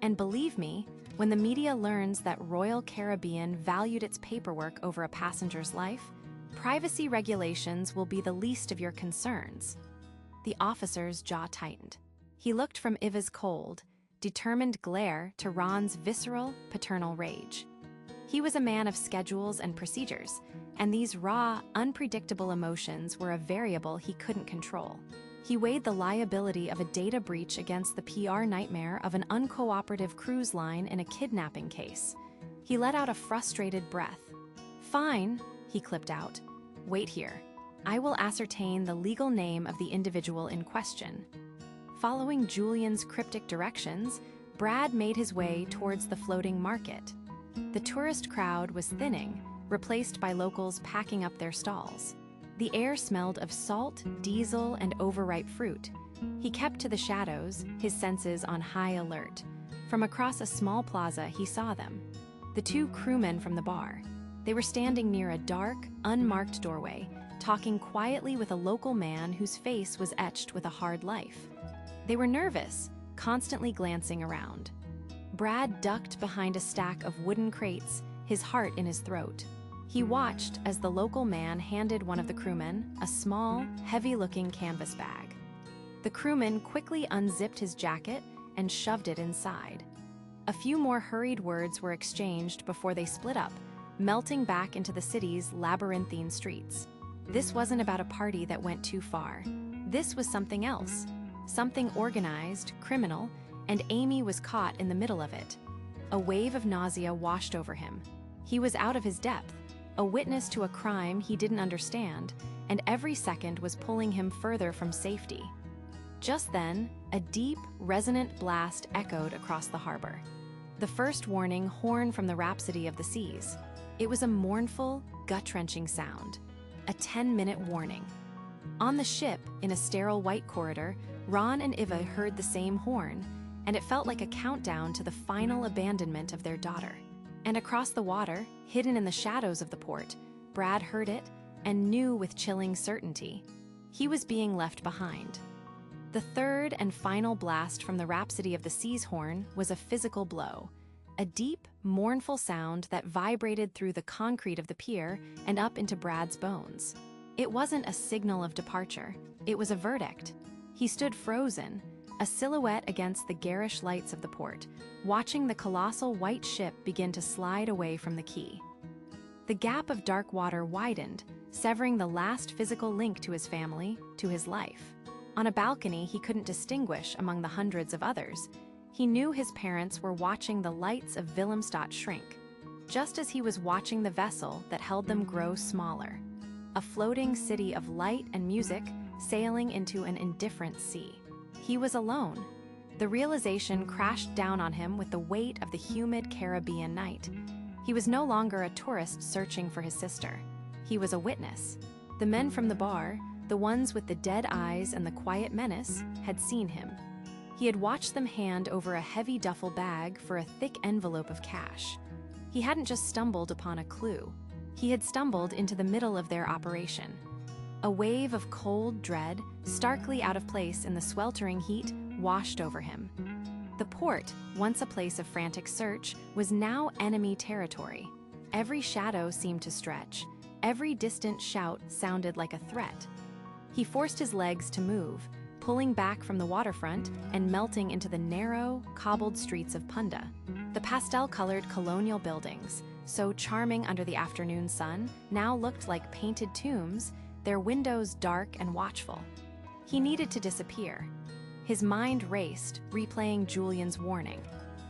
And believe me, when the media learns that Royal Caribbean valued its paperwork over a passenger's life, privacy regulations will be the least of your concerns." The officer's jaw tightened. He looked from Iva's cold, determined glare to Ron's visceral, paternal rage. He was a man of schedules and procedures, and these raw, unpredictable emotions were a variable he couldn't control. He weighed the liability of a data breach against the PR nightmare of an uncooperative cruise line in a kidnapping case. He let out a frustrated breath. "Fine," he clipped out. "Wait here. I will ascertain the legal name of the individual in question." Following Julian's cryptic directions, Brad made his way towards the floating market. The tourist crowd was thinning, replaced by locals packing up their stalls. The air smelled of salt, diesel, and overripe fruit. He kept to the shadows, his senses on high alert. From across a small plaza, he saw them. The two crewmen from the bar. They were standing near a dark, unmarked doorway, talking quietly with a local man whose face was etched with a hard life. They were nervous, constantly glancing around. Brad ducked behind a stack of wooden crates, his heart in his throat. He watched as the local man handed one of the crewmen a small, heavy-looking canvas bag. The crewman quickly unzipped his jacket and shoved it inside. A few more hurried words were exchanged before they split up, melting back into the city's labyrinthine streets. This wasn't about a party that went too far. This was something else. Something organized, criminal, and Amy was caught in the middle of it. A wave of nausea washed over him. He was out of his depth, a witness to a crime he didn't understand, and every second was pulling him further from safety. Just then, a deep, resonant blast echoed across the harbor. The first warning horn from the Rhapsody of the Seas. It was a mournful, gut-wrenching sound. A 10-minute warning. On the ship, in a sterile white corridor, Ron and Iva heard the same horn, and it felt like a countdown to the final abandonment of their daughter. And across the water, hidden in the shadows of the port, Brad heard it and knew with chilling certainty. He was being left behind. The third and final blast from the Rhapsody of the Seas horn was a physical blow, a deep, mournful sound that vibrated through the concrete of the pier and up into Brad's bones. It wasn't a signal of departure, it was a verdict. He stood frozen, a silhouette against the garish lights of the port, watching the colossal white ship begin to slide away from the quay. The gap of dark water widened, severing the last physical link to his family, to his life. On a balcony he couldn't distinguish among the hundreds of others. He knew his parents were watching the lights of Willemstad shrink, just as he was watching the vessel that held them grow smaller. A floating city of light and music sailing into an indifferent sea. He was alone. The realization crashed down on him with the weight of the humid Caribbean night. He was no longer a tourist searching for his sister. He was a witness. The men from the bar, the ones with the dead eyes and the quiet menace, had seen him. He had watched them hand over a heavy duffel bag for a thick envelope of cash. He hadn't just stumbled upon a clue. He had stumbled into the middle of their operation. A wave of cold dread, starkly out of place in the sweltering heat, washed over him. The port, once a place of frantic search, was now enemy territory. Every shadow seemed to stretch. Every distant shout sounded like a threat. He forced his legs to move, pulling back from the waterfront and melting into the narrow, cobbled streets of Punda. The pastel-colored colonial buildings, so charming under the afternoon sun, now looked like painted tombs, their windows dark and watchful. He needed to disappear. His mind raced, replaying Julian's warning.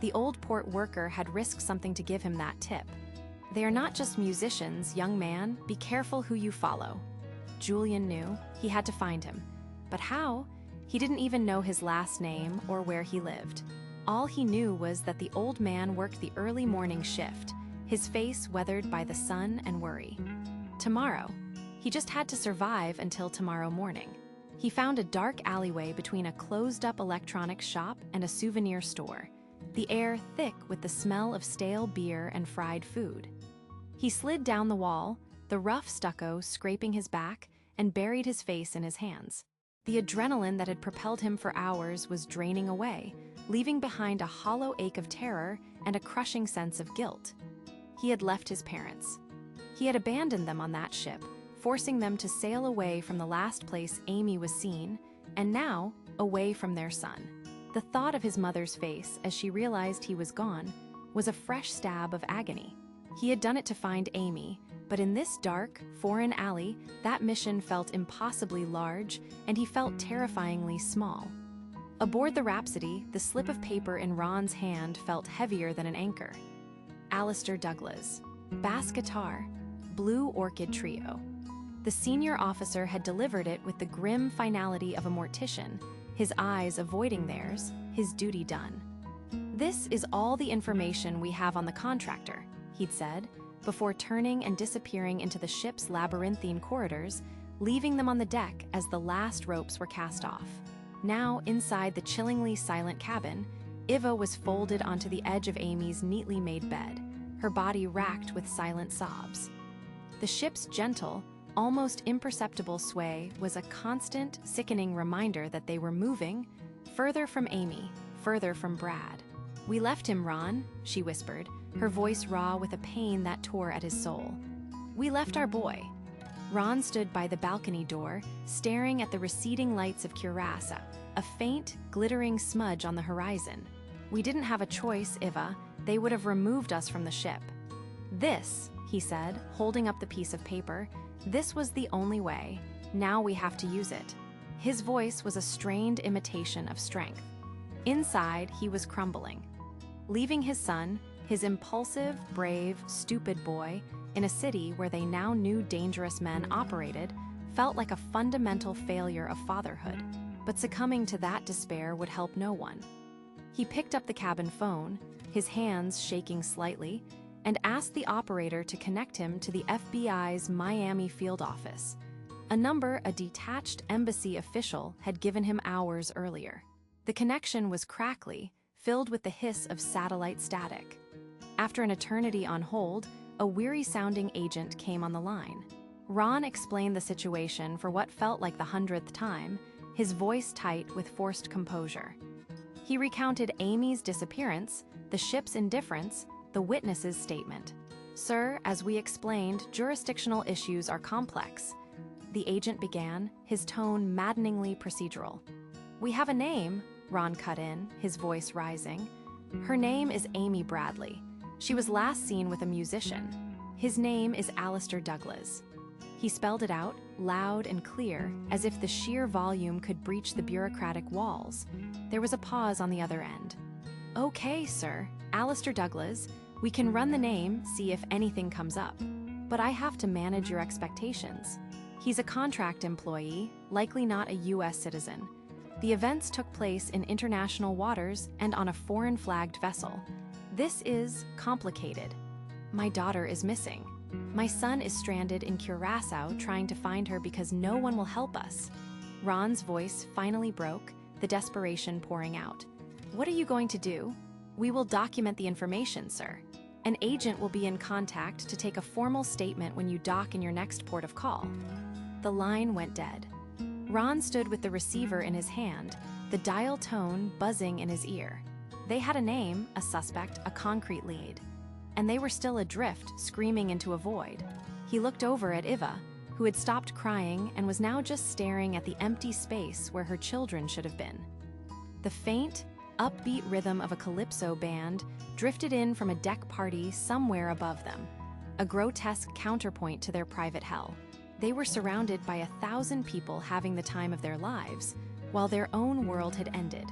The old port worker had risked something to give him that tip. "They are not just musicians, young man. Be careful who you follow." Julian knew he had to find him. But how? He didn't even know his last name or where he lived. All he knew was that the old man worked the early morning shift, his face weathered by the sun and worry. Tomorrow. He just had to survive until tomorrow morning. He found a dark alleyway between a closed-up electronics shop and a souvenir store, the air thick with the smell of stale beer and fried food. He slid down the wall, the rough stucco scraping his back, and buried his face in his hands. The adrenaline that had propelled him for hours was draining away, leaving behind a hollow ache of terror and a crushing sense of guilt. He had left his parents. He had abandoned them on that ship, forcing them to sail away from the last place Amy was seen, and now away from their son. The thought of his mother's face as she realized he was gone was a fresh stab of agony. He had done it to find Amy, but in this dark, foreign alley, that mission felt impossibly large, and he felt terrifyingly small. Aboard the Rhapsody, the slip of paper in Ron's hand felt heavier than an anchor. Alistair Douglas, bass guitar, Blue Orchid Trio. The senior officer had delivered it with the grim finality of a mortician, his eyes avoiding theirs, his duty done. "This is all the information we have on the contractor," he'd said, before turning and disappearing into the ship's labyrinthine corridors, leaving them on the deck as the last ropes were cast off. Now, inside the chillingly silent cabin, Iva was folded onto the edge of Amy's neatly made bed, her body racked with silent sobs. The ship's gentle, almost imperceptible sway was a constant, sickening reminder that they were moving, further from Amy, further from Brad. "We left him, Ron," she whispered, her voice raw with a pain that tore at his soul. "We left our boy." Ron stood by the balcony door, staring at the receding lights of Curacao, a faint, glittering smudge on the horizon. "We didn't have a choice, Iva. They would have removed us from the ship." "This," he said, holding up the piece of paper, "this was the only way. Now we have to use it." His voice was a strained imitation of strength. Inside, he was crumbling. Leaving his son, his impulsive, brave, stupid boy, in a city where they now knew dangerous men operated, felt like a fundamental failure of fatherhood. But succumbing to that despair would help no one. He picked up the cabin phone, his hands shaking slightly, and asked the operator to connect him to the FBI's Miami field office, a number a detached embassy official had given him hours earlier. The connection was crackly, filled with the hiss of satellite static. After an eternity on hold, a weary-sounding agent came on the line. Ron explained the situation for what felt like the 100th time, his voice tight with forced composure. He recounted Amy's disappearance, the ship's indifference, the witness's statement. "Sir, as we explained, jurisdictional issues are complex," the agent began, his tone maddeningly procedural. "We have a name, Ron cut in, his voice rising. "Her name is Amy Bradley. She was last seen with a musician. His name is Alistair Douglas." He spelled it out, loud and clear, as if the sheer volume could breach the bureaucratic walls. There was a pause on the other end. "Okay, sir, Alistair Douglas. We can run the name, see if anything comes up. But I have to manage your expectations. He's a contract employee, likely not a U.S. citizen. The events took place in international waters and on a foreign-flagged vessel. This is complicated. My daughter is missing. My son is stranded in Curaçao trying to find her because no one will help us." Ron's voice finally broke, the desperation pouring out. "What are you going to do?" "We will document the information, sir. An agent will be in contact to take a formal statement when you dock in your next port of call." The line went dead. Ron stood with the receiver in his hand, the dial tone buzzing in his ear. They had a name, a suspect, a concrete lead. And they were still adrift, screaming into a void. He looked over at Iva, who had stopped crying and was now just staring at the empty space where her children should have been. The faint, upbeat rhythm of a calypso band drifted in from a deck party somewhere above them, a grotesque counterpoint to their private hell. They were surrounded by 1,000 people having the time of their lives, while their own world had ended.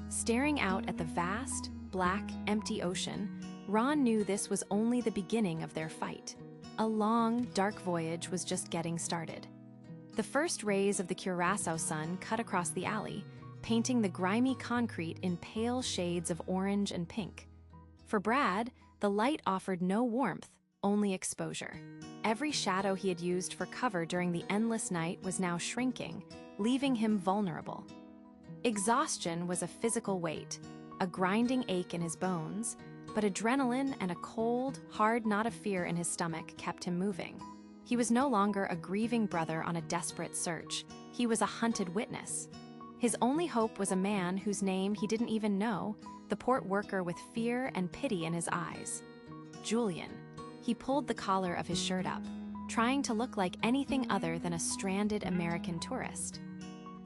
Staring out at the vast, black, empty ocean, Ron knew this was only the beginning of their fight. A long, dark voyage was just getting started. The first rays of the Curaçao sun cut across the alley, painting the grimy concrete in pale shades of orange and pink. For Brad, the light offered no warmth, only exposure. Every shadow he had used for cover during the endless night was now shrinking, leaving him vulnerable. Exhaustion was a physical weight, a grinding ache in his bones, but adrenaline and a cold, hard knot of fear in his stomach kept him moving. He was no longer a grieving brother on a desperate search. He was a hunted witness. His only hope was a man whose name he didn't even know, the port worker with fear and pity in his eyes. Julian. He pulled the collar of his shirt up, trying to look like anything other than a stranded American tourist.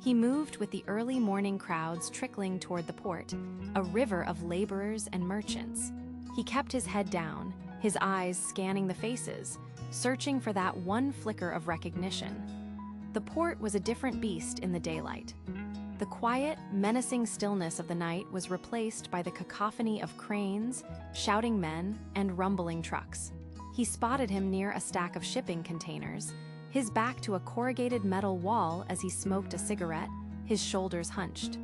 He moved with the early morning crowds trickling toward the port, a river of laborers and merchants. He kept his head down, his eyes scanning the faces, searching for that one flicker of recognition. The port was a different beast in the daylight. The quiet, menacing stillness of the night was replaced by the cacophony of cranes, shouting men, and rumbling trucks. He spotted him near a stack of shipping containers, his back to a corrugated metal wall as he smoked a cigarette, his shoulders hunched.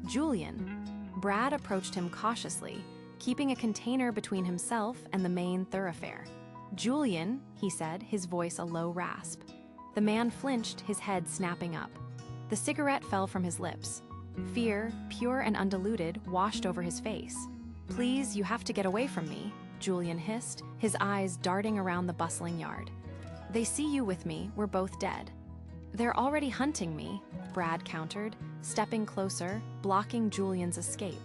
"Julian." Brad approached him cautiously, keeping a container between himself and the main thoroughfare. "Julian," he said, his voice a low rasp. The man flinched, his head snapping up. The cigarette fell from his lips. Fear, pure and undiluted, washed over his face. "Please, you have to get away from me," Julian hissed, his eyes darting around the bustling yard. "They see you with me, we're both dead." "They're already hunting me," Brad countered, stepping closer, blocking Julian's escape.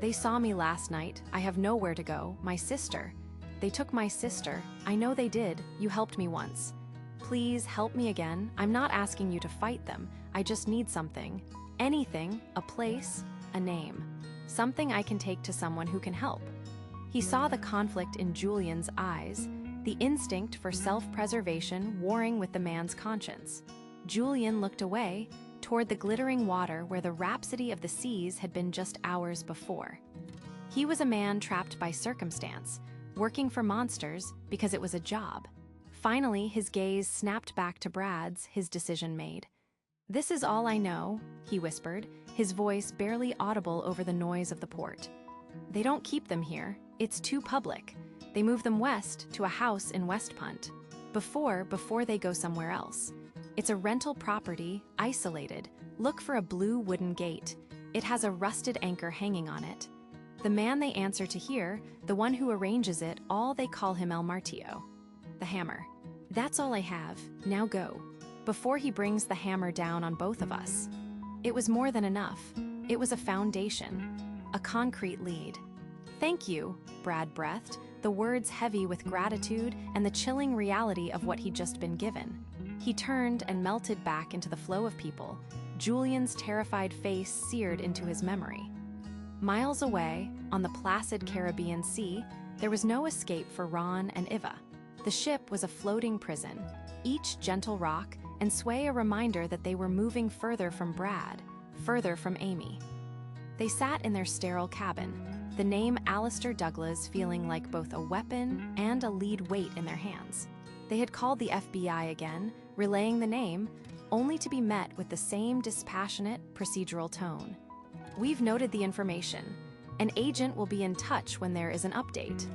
"They saw me last night, I have nowhere to go, my sister. They took my sister, I know they did, you helped me once. Please help me again, I'm not asking you to fight them, I just need something. Anything, a place, a name. Something I can take to someone who can help." He saw the conflict in Julian's eyes, the instinct for self-preservation warring with the man's conscience. Julian looked away, toward the glittering water where the rhapsody of the seas had been just hours before. He was a man trapped by circumstance, working for monsters because it was a job. Finally, his gaze snapped back to Brad's, his decision made. "This is all I know," he whispered, his voice barely audible over the noise of the port. "They don't keep them here. It's too public. They move them west to a house in West Punt. Before they go somewhere else. It's a rental property, isolated. Look for a blue wooden gate. It has a rusted anchor hanging on it. The man they answer to here, the one who arranges it, all they call him El Martillo. The hammer. That's all I have. Now go. Before he brings the hammer down on both of us." It was more than enough. It was a foundation. A concrete lead. "Thank you," Brad breathed, the words heavy with gratitude and the chilling reality of what he'd just been given. He turned and melted back into the flow of people, Julian's terrified face seared into his memory. Miles away, on the placid Caribbean Sea, there was no escape for Ron and Iva. The ship was a floating prison, each gentle rock and sway a reminder that they were moving further from Brad, further from Amy. They sat in their sterile cabin, the name Alistair Douglas feeling like both a weapon and a lead weight in their hands. They had called the FBI again, relaying the name, only to be met with the same dispassionate, procedural tone. "We've noted the information. An agent will be in touch when there is an update."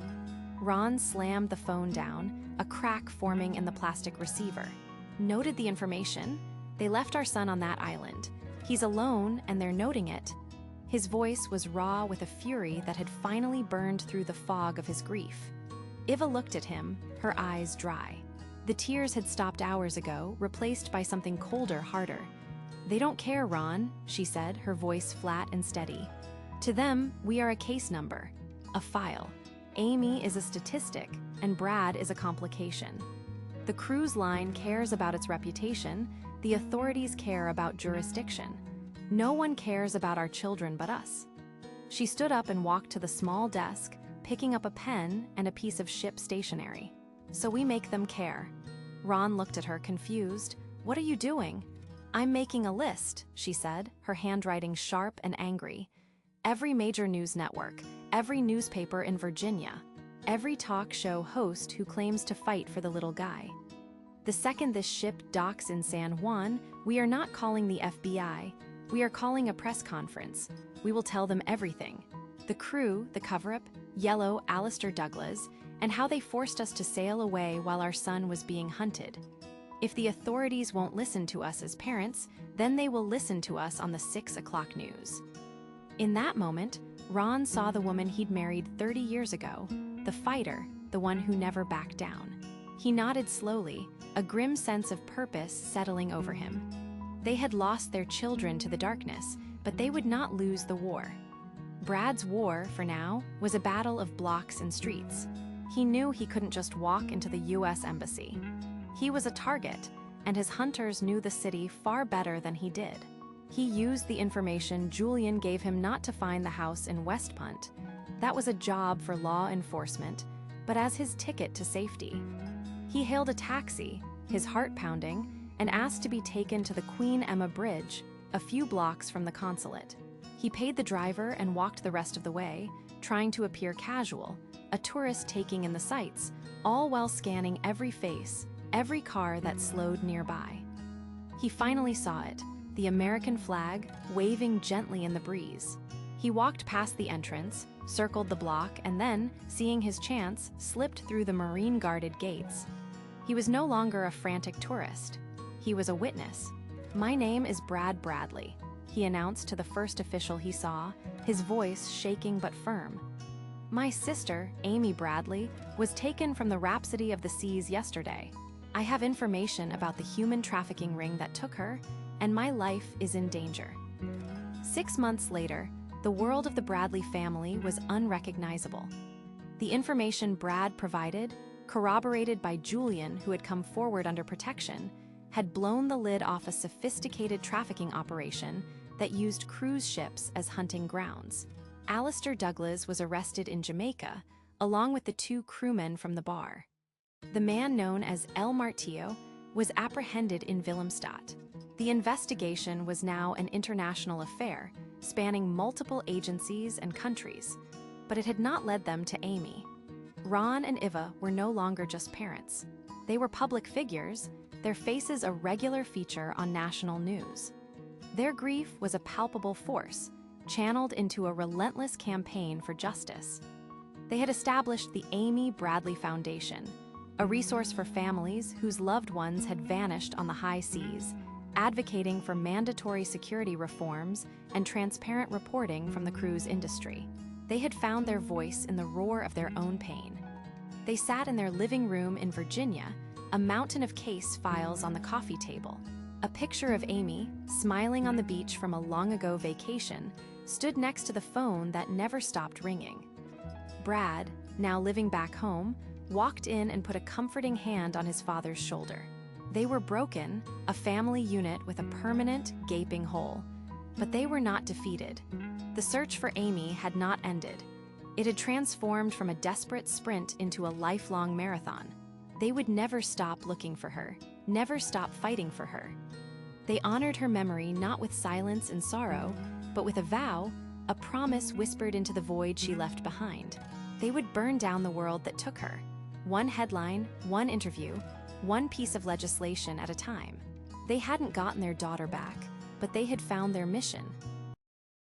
Ron slammed the phone down, a crack forming in the plastic receiver. "Noted the information? They left our son on that island. He's alone, and they're noting it." His voice was raw with a fury that had finally burned through the fog of his grief. Iva looked at him, her eyes dry. The tears had stopped hours ago, replaced by something colder, harder. "They don't care, Ron," she said, her voice flat and steady. "To them, we are a case number, a file. Amy is a statistic, and Brad is a complication. The cruise line cares about its reputation, the authorities care about jurisdiction. No one cares about our children but us." She stood up and walked to the small desk, picking up a pen and a piece of ship stationery. "So we make them care." Ron looked at her, confused. "What are you doing?" "I'm making a list," she said, her handwriting sharp and angry. "Every major news network, every newspaper in Virginia, every talk show host who claims to fight for the little guy. The second this ship docks in San Juan, we are not calling the FBI. We are calling a press conference. We will tell them everything. The crew, the cover-up, Yellow, Alistair Douglas, and how they forced us to sail away while our son was being hunted. If the authorities won't listen to us as parents, then they will listen to us on the 6 o'clock news." In that moment, Ron saw the woman he'd married 30 years ago, the fighter, the one who never backed down. He nodded slowly, a grim sense of purpose settling over him. They had lost their children to the darkness, but they would not lose the war. Brad's war, for now, was a battle of blocks and streets. He knew he couldn't just walk into the US Embassy. He was a target, and his hunters knew the city far better than he did. He used the information Julian gave him not to find the house in West Punt. That was a job for law enforcement, but as his ticket to safety. He hailed a taxi, his heart pounding, and asked to be taken to the Queen Emma Bridge, a few blocks from the consulate. He paid the driver and walked the rest of the way, trying to appear casual, a tourist taking in the sights, all while scanning every face, every car that slowed nearby. He finally saw it, the American flag waving gently in the breeze. He walked past the entrance, circled the block, and then, seeing his chance, slipped through the marine-guarded gates. He was no longer a frantic tourist. He was a witness. "My name is Brad Bradley," he announced to the first official he saw, his voice shaking but firm. "My sister, Amy Bradley, was taken from the Rhapsody of the Seas yesterday. I have information about the human trafficking ring that took her, and my life is in danger." 6 months later, the world of the Bradley family was unrecognizable. The information Brad provided, corroborated by Julian, who had come forward under protection, had blown the lid off a sophisticated trafficking operation that used cruise ships as hunting grounds. Alistair Douglas was arrested in Jamaica, along with the 2 crewmen from the bar. The man known as El Martillo was apprehended in Willemstad. The investigation was now an international affair, spanning multiple agencies and countries, but it had not led them to Amy. Ron and Iva were no longer just parents. They were public figures, their faces a regular feature on national news. Their grief was a palpable force, channeled into a relentless campaign for justice. They had established the Amy Bradley Foundation, a resource for families whose loved ones had vanished on the high seas, advocating for mandatory security reforms and transparent reporting from the cruise industry. They had found their voice in the roar of their own pain. They sat in their living room in Virginia, a mountain of case files on the coffee table. A picture of Amy, smiling on the beach from a long-ago vacation, stood next to the phone that never stopped ringing. Brad, now living back home, walked in and put a comforting hand on his father's shoulder. They were broken, a family unit with a permanent, gaping hole. But they were not defeated. The search for Amy had not ended. It had transformed from a desperate sprint into a lifelong marathon. They would never stop looking for her, never stop fighting for her. They honored her memory not with silence and sorrow, but with a vow, a promise whispered into the void she left behind. They would burn down the world that took her. One headline, one interview, one piece of legislation at a time. They hadn't gotten their daughter back, but they had found their mission.